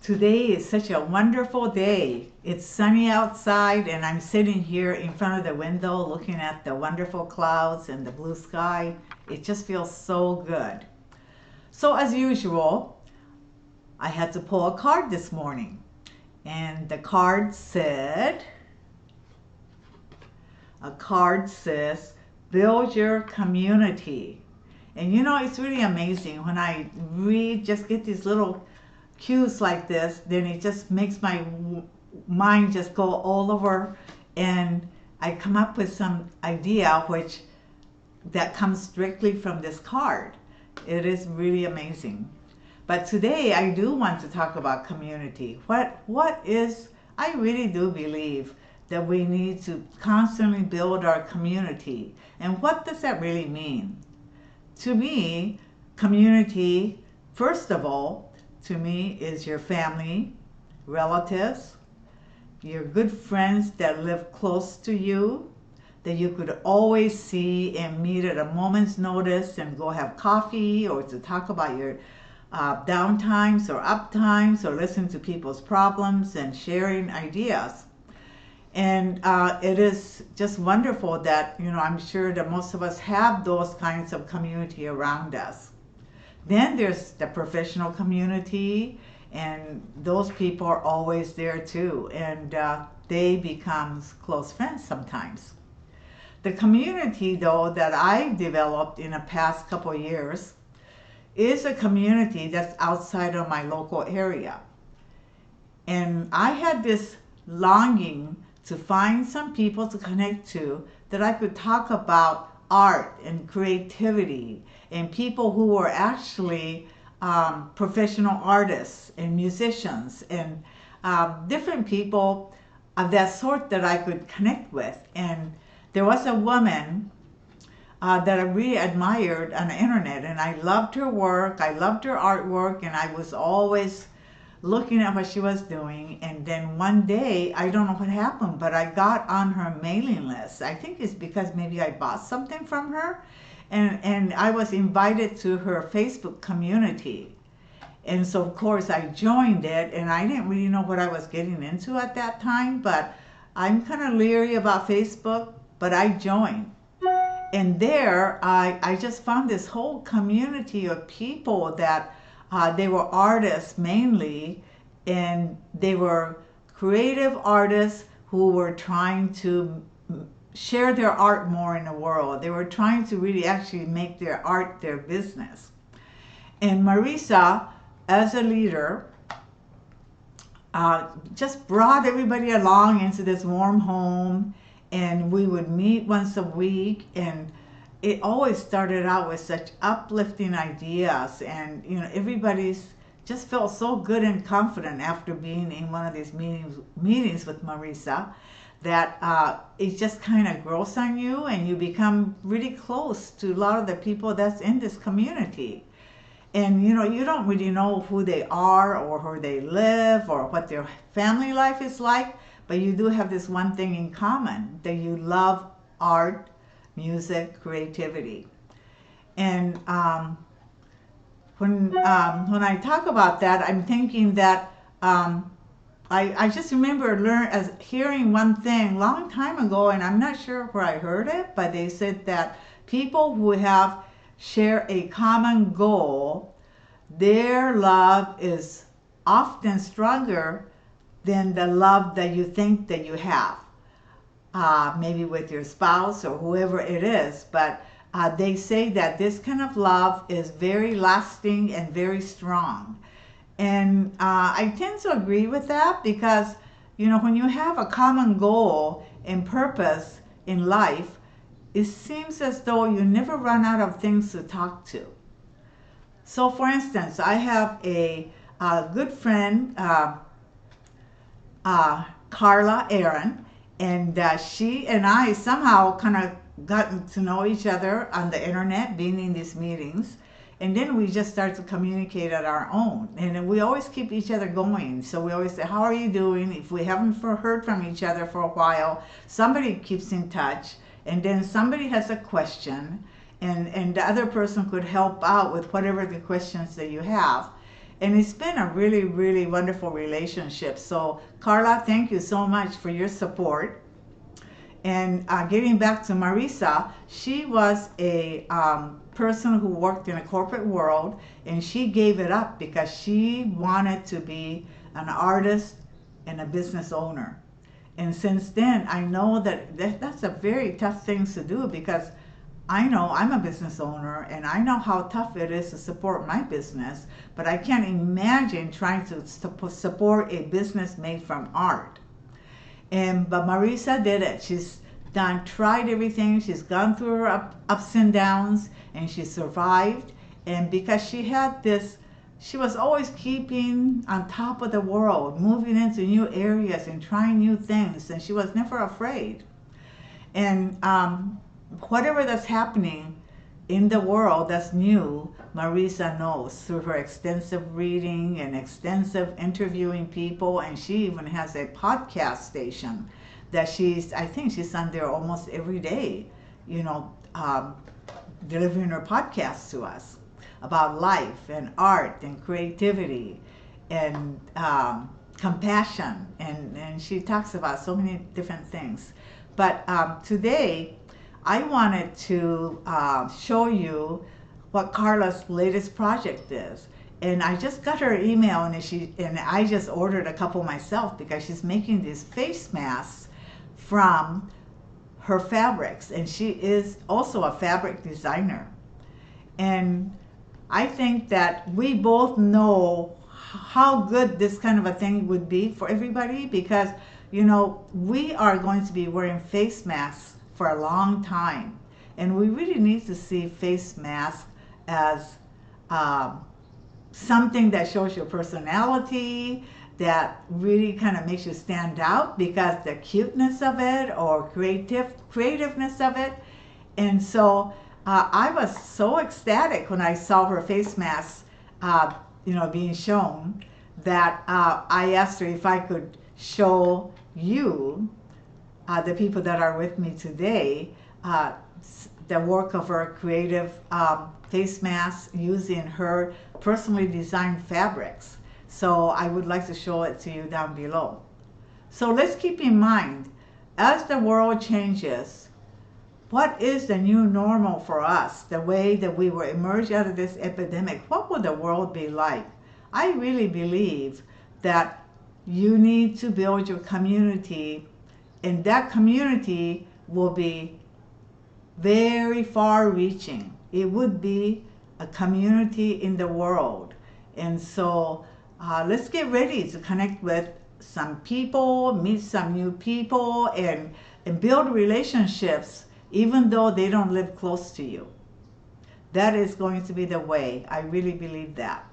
Today is such a wonderful day. It's sunny outside, and I'm sitting here in front of the window looking at the wonderful clouds and the blue sky. It just feels so good. So, as usual, I had to pull a card this morning, and the card said, build your community. And you know, it's really amazing when I read, just get these little cues like this, then it just makes my mind just go all over, and I come up with some idea which that comes strictly from this card. It is really amazing. But today I do want to talk about community. What is, I really do believe that we need to constantly build our community. And what does that really mean? To me, community, first of all, to me is your family, relatives, your good friends that live close to you, that you could always see and meet at a moment's notice and go have coffee or to talk about your downtimes or uptimes or listen to people's problems and sharing ideas. And it is just wonderful that, you know, I'm sure that most of us have those kinds of community around us. Then there's the professional community, and those people are always there too, and they become close friends sometimes. The community, though, that I developed in the past couple of years is a community that's outside of my local area. And I had this longing to find some people to connect to that I could talk about art and creativity and people who were actually professional artists and musicians and different people of that sort that I could connect with. And there was a woman that I really admired on the internet, and I loved her work, I loved her artwork, and I was always looking at what she was doing. And then one day, I don't know what happened, but I got on her mailing list. I think it's because maybe I bought something from her, and I was invited to her Facebook community. And so of course I joined it, and I didn't really know what I was getting into at that time, but I'm kind of leery about Facebook, but I joined. And there I just found this whole community of people that they were artists mainly, and they were creative artists who were trying to share their art more in the world. They were trying to really actually make their art their business. And Marisa, as a leader, just brought everybody along into this warm home, and we would meet once a week, and it always started out with such uplifting ideas, and you know, everybody's just felt so good and confident after being in one of these meetings with Marisa, that it just kind of grows on you, and you become really close to a lot of the people that's in this community. And you know, you don't really know who they are or where they live or what their family life is like, but you do have this one thing in common, that you love art, music, creativity. And when I talk about that, I'm thinking that I just remember hearing one thing a long time ago, and I'm not sure where I heard it, but they said that people who share a common goal, their love is often stronger than the love that you think that you have. Maybe with your spouse or whoever it is, but they say that this kind of love is very lasting and very strong. And I tend to agree with that, because you know, when you have a common goal and purpose in life, it seems as though you never run out of things to talk to. So for instance, I have a good friend, Carla Aaron, and she and I somehow kind of gotten to know each other on the internet, being in these meetings. And then we just start to communicate at our own. And we always keep each other going. So we always say, how are you doing? If we haven't heard from each other for a while, somebody keeps in touch. And then somebody has a question, and the other person could help out with whatever the questions that you have. And it's been a really, really wonderful relationship. So, Carla, thank you so much for your support. And getting back to Marisa, she was a person who worked in a corporate world, and she gave it up because she wanted to be an artist and a business owner. And since then, I know that's a very tough thing to do, because I know I'm a business owner and I know how tough it is to support my business, but I can't imagine trying to support a business made from art. But Marisa did it. She's tried everything. She's gone through her ups and downs, and she survived. And because she was always keeping on top of the world, moving into new areas and trying new things, and she was never afraid. And whatever that's happening in the world that's new, Marisa knows through her extensive reading and extensive interviewing people, and she even has a podcast station that I think she's on there almost every day, you know, delivering her podcasts to us about life and art and creativity and compassion, and she talks about so many different things. But today, I wanted to show you what Carla's latest project is. And I just got her email, and I just ordered a couple myself, because she's making these face masks from her fabrics, and she is also a fabric designer. And I think that we both know how good this kind of a thing would be for everybody, because you know, we are going to be wearing face masks for a long time, and we really need to see face masks as something that shows your personality, that really kind of makes you stand out because the cuteness of it or creativeness of it. And so I was so ecstatic when I saw her face masks, being shown, that I asked her if I could show you, the people that are with me today, the work of her creative face masks using her personally designed fabrics. So I would like to show it to you down below. So let's keep in mind, as the world changes, what is the new normal for us? The way that we will emerge out of this epidemic, what will the world be like? I really believe that you need to build your community, and that community will be very far reaching. It would be a community in the world. And so let's get ready to connect with some people, meet some new people, and build relationships even though they don't live close to you. That is going to be the way. I really believe that.